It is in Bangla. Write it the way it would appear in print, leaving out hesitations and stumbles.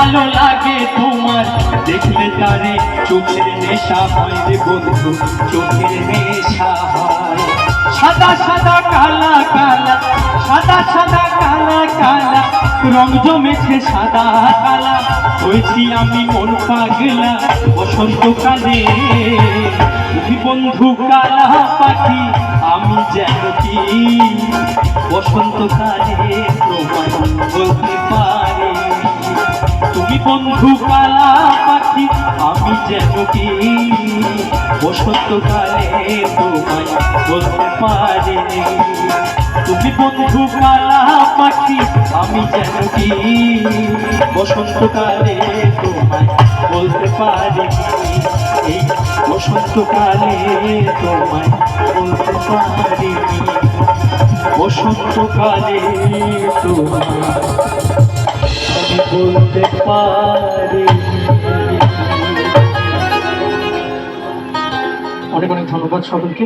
ভালো লাগে তোমার দেখলে তারে চোখের নেশা হয় রে বন্ধু, চোখের নেশা হয়। সাদা সাদা কালা কালা, সাদা সাদা কালা কালা, রং জমেছে সাদা কালা, হয়েছি আমি মন পাগলা বসন্তকালে। তুমি বন্ধু কালা পাখি আমি যেন কি বসন্তকালে তোমায় বলতে পারি। তুমি বন্ধু কালা পাখি আমি যেন কি বসন্তকালে তোমায় বলতে পারি। তুমি বন্ধু কালা পাখি আমি যেন কি বসন্তকালে তোমায় বলতে পারি। এই বসন্তকালে তোমায় বলতে পারি, বসন্তকালে তোমায় আমি বলতে পারি। অনেক অনেক ধন্যবাদ সকলকে।